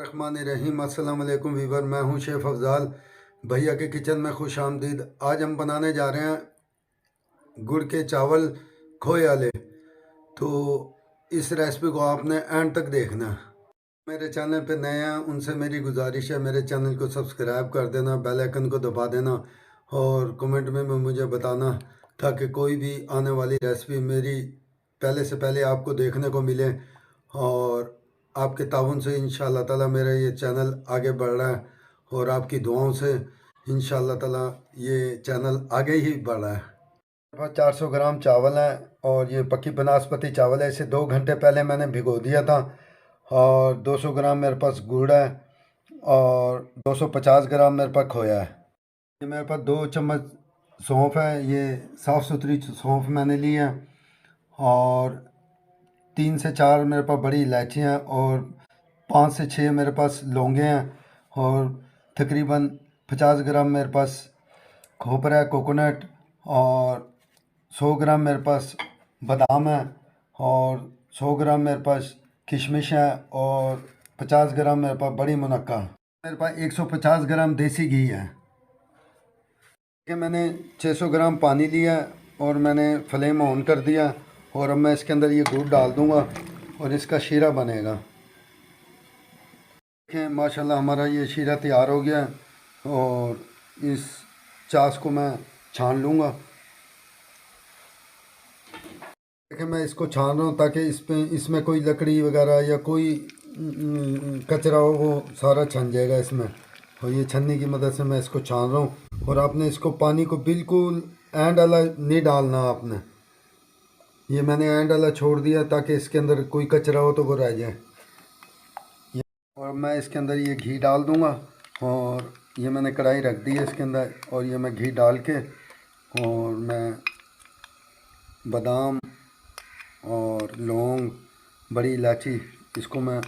रहमान अस्सलाम वालेकुम वीवर। मैं हूं शेफ़ अफ़ज़ाल, भैया के किचन में खुश आमदीद। आज हम बनाने जा रहे हैं गुड़ के चावल खोए वाले। तो इस रेसिपी को आपने एंड तक देखना है। मेरे चैनल पे नए हैं उनसे मेरी गुजारिश है, मेरे चैनल को सब्सक्राइब कर देना, बेल आइकन को दबा देना और कमेंट में मुझे बताना, ताकि कोई भी आने वाली रेसिपी मेरी पहले से पहले आपको देखने को मिले। और आपके ताउन से इंशाअल्लाह ताला मेरा ये चैनल आगे बढ़ रहा है और आपकी दुआओं से इंशाअल्लाह ताला ये चैनल आगे ही बढ़ रहा है। मेरे पास 400 ग्राम चावल है और ये पक्की बनास्पति चावल है। इसे 2 घंटे पहले मैंने भिगो दिया था। और 200 ग्राम मेरे पास गुड़ है और 250 ग्राम मेरे पास खोया है। ये मेरे पास 2 चम्मच सौंफ है, ये साफ़ सुथरी सौंफ मैंने ली है। और 3 से 4 मेरे पास बड़ी इलायचियाँ और 5 से 6 मेरे पास लौंगे हैं। और तकरीबन 50 ग्राम मेरे पास खोपरा है, कोकोनट। और 100 ग्राम मेरे पास बादाम है और 100 ग्राम मेरे पास किशमिश है और 50 ग्राम मेरे पास बड़ी मुनक्का। मेरे पास 150 ग्राम देसी घी है। कि मैंने 600 ग्राम पानी लिया और मैंने फ्लेम ऑन कर दिया और अब मैं इसके अंदर ये गुड़ डाल दूंगा और इसका शीरा बनेगा। देखें माशाल्लाह हमारा ये शीरा तैयार हो गया और इस चाश को मैं छान लूँगा। देखिए मैं इसको छान रहा हूँ ताकि इसमें कोई लकड़ी वगैरह या कोई कचरा हो वो सारा छन जाएगा इसमें। और ये छन्नी की मदद से मैं इसको छान रहा हूँ। और आपने इसको पानी को बिल्कुल एंड वाला नहीं डालना आपने, ये मैंने एंड वाला छोड़ दिया ताकि इसके अंदर कोई कचरा हो तो वो रह जाए। और मैं इसके अंदर ये घी डाल दूँगा और ये मैंने कढ़ाई रख दी है इसके अंदर और ये मैं घी डाल के और मैं बादाम और लौंग, बड़ी इलायची, इसको मैं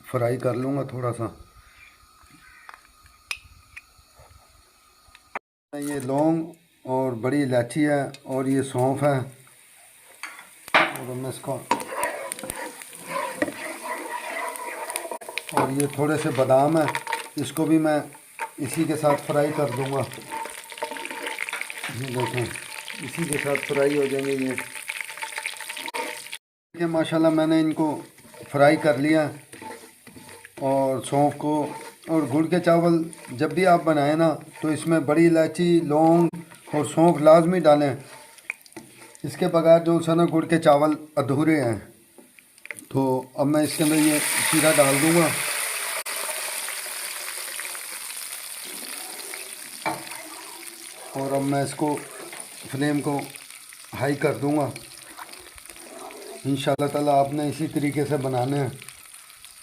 फ्राई कर लूँगा थोड़ा सा। ये लौंग और बड़ी इलायची है और ये सौंफ है और मैं इसको और ये थोड़े से बादाम है, इसको भी मैं इसी के साथ फ्राई कर दूँगा। ये देखें इसी के साथ फ्राई हो जाएंगे ये। देखिए माशाल्लाह मैंने इनको फ्राई कर लिया। और सौंफ को और गुड़ के चावल जब भी आप बनाएं ना तो इसमें बड़ी इलायची, लौंग और सौंफ लाजमी डालें। इसके बगैर जो है ना गुड़ के चावल अधूरे हैं। तो अब मैं इसके अंदर ये शीरा डाल दूँगा और अब मैं इसको फ्लेम को हाई कर दूँगा। इंशाल्लाह ताला आपने इसी तरीके से बनाने हैं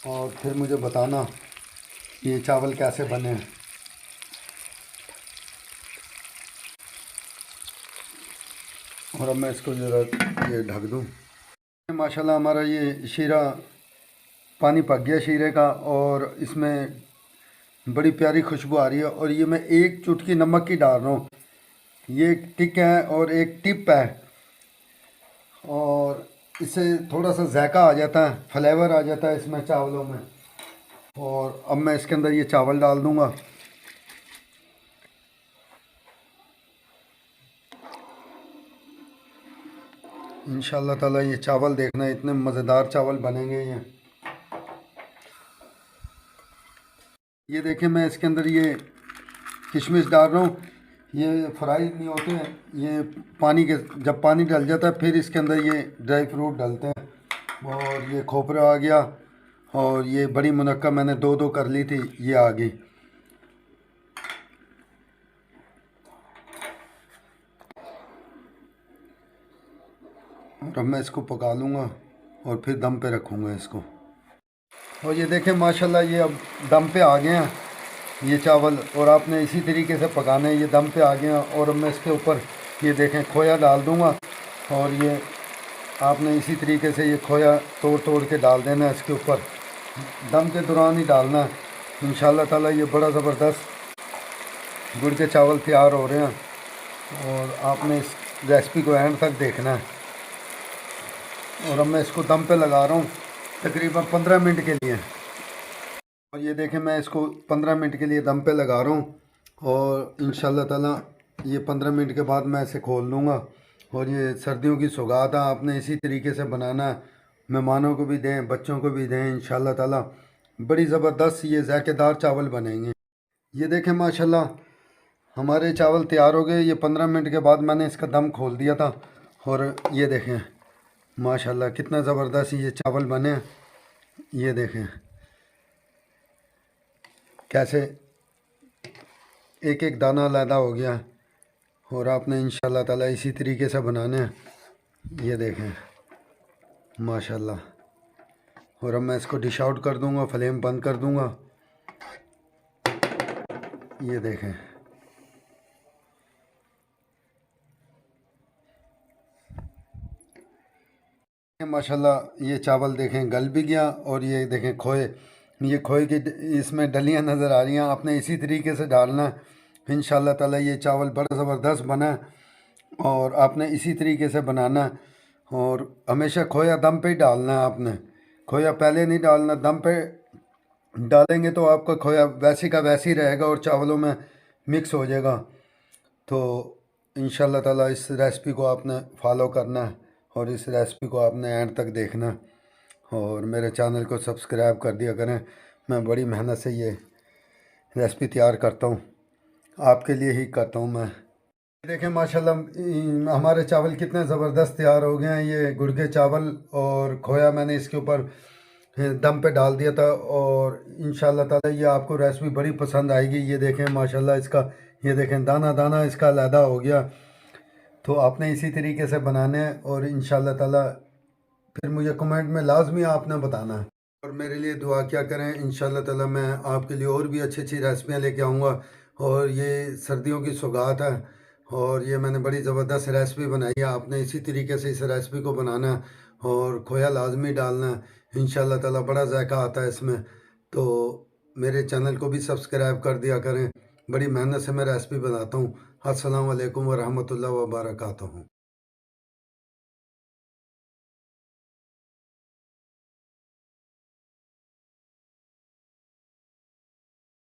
और फिर मुझे बताना ये चावल कैसे बने हैं। और अब मैं इसको ज़रा ये ढक दूँ। माशाल्लाह हमारा ये शीरा पानी पक गया शीरे का और इसमें बड़ी प्यारी खुशबू आ रही है। और ये मैं 1 चुटकी नमक की डाल रहा हूँ। ये एक टिक है और एक टिप है और इससे थोड़ा सा जायका आ जाता है, फ्लेवर आ जाता है इसमें चावलों में। और अब मैं इसके अंदर ये चावल डाल दूँगा। इंशाल्लाह ताला ये चावल देखना इतने मज़ेदार चावल बनेंगे ये देखें मैं इसके अंदर ये किशमिश डाल रहा हूँ। ये फ्राई नहीं होते हैं, ये पानी के जब पानी डल जाता है फिर इसके अंदर ये ड्राई फ्रूट डालते हैं। और ये खोपरा आ गया और ये बड़ी मुनक्का मैंने 2-2 कर ली थी, ये आ गई। और अब मैं इसको पका लूँगा और फिर दम पे रखूँगा इसको। और ये देखें माशाल्लाह ये अब दम पे आ गए हैं ये चावल और आपने इसी तरीके से पकाना है। ये दम पे आ गए हैं और अब मैं इसके ऊपर ये देखें खोया डाल दूँगा और ये आपने इसी तरीके से ये खोया तोड़ तोड़ के डाल देना है इसके ऊपर। दम के दौरान ही डालना है। इंशाल्लाह ताला ये बड़ा ज़बरदस्त गुड़ के चावल तैयार हो रहे हैं और आपने इस रेसिपी को एंड तक देखना है। और अब मैं इसको दम पे लगा रहा हूँ तकरीबन 15 मिनट के लिए। और ये देखें मैं इसको 15 मिनट के लिए दम पे लगा रहा हूँ और इंशाल्लाह ताला ये 15 मिनट के बाद मैं इसे खोल लूँगा। और ये सर्दियों की सौगात है, आपने इसी तरीके से बनाना है, मेहमानों को भी दें, बच्चों को भी दें। इंशाल्लाह ताला बड़ी ज़बरदस्त ये ज़ायकेदार चावल बनेंगे। ये देखें माशाल्लाह हमारे चावल तैयार हो गए। ये 15 मिनट के बाद मैंने इसका दम खोल दिया था और ये देखें माशाल्लाह कितना ज़बरदस्त ये चावल बने। ये देखें कैसे एक एक दाना अलहदा हो गया। और आपने इंशाल्लाह ताला इसी तरीके से बनाने हैं। ये देखें माशाल्लाह। और अब मैं इसको डिश आउट कर दूंगा, फ्लेम बंद कर दूंगा। ये देखें माशाल्लाह ये चावल देखें गल भी गया। और ये देखें खोए, ये खोए की इसमें डलियां नज़र आ रही हैं। आपने इसी तरीके से डालना है। इंशाल्लाह ताला ये चावल बड़ा ज़बरदस्त बना है और आपने इसी तरीके से बनाना है। और हमेशा खोया दम पे ही डालना है आपने, खोया पहले नहीं डालना। दम पे डालेंगे तो आपका खोया वैसे का वैसे ही रहेगा और चावलों में मिक्स हो जाएगा। तो इंशाल्लाह ताला इस रेसिपी को आपने फॉलो करना है और इस रेसिपी को आपने एंड तक देखना है और मेरे चैनल को सब्सक्राइब कर दिया करें। मैं बड़ी मेहनत से ये रेसिपी तैयार करता हूँ, आपके लिए ही करता हूँ मैं। देखें माशाल्लाह हमारे चावल कितने ज़बरदस्त तैयार हो गए हैं। ये गुड़ के चावल और खोया मैंने इसके ऊपर दम पे डाल दिया था और इंशाल्लाह ताला ये आपको रेसिपी बड़ी पसंद आएगी। ये देखें माशाल्लाह इसका, ये देखें दाना दाना इसका अलहदा हो गया। तो आपने इसी तरीके से बनाने हैं और इंशाल्लाह ताला फिर मुझे कमेंट में लाजमी आपने बताना है और मेरे लिए दुआ क्या करें। इंशाल्लाह ताला मैं आपके लिए और भी अच्छी अच्छी रेसिपियाँ लेके आऊँगा। और ये सर्दियों की सौगात है और ये मैंने बड़ी ज़बरदस्त रेसिपी बनाई है। आपने इसी तरीके से इस रेसिपी को बनाना है और खोया लाजमी डालना है। इंशाल्लाह ताला बड़ा जायका आता है इसमें। तो मेरे चैनल को भी सब्सक्राइब कर दिया करें, बड़ी मेहनत से मैं रेसिपी बनाता हूँ। अस्सलाम वालेकुम व रहमतुल्लाहि व बरकातहू।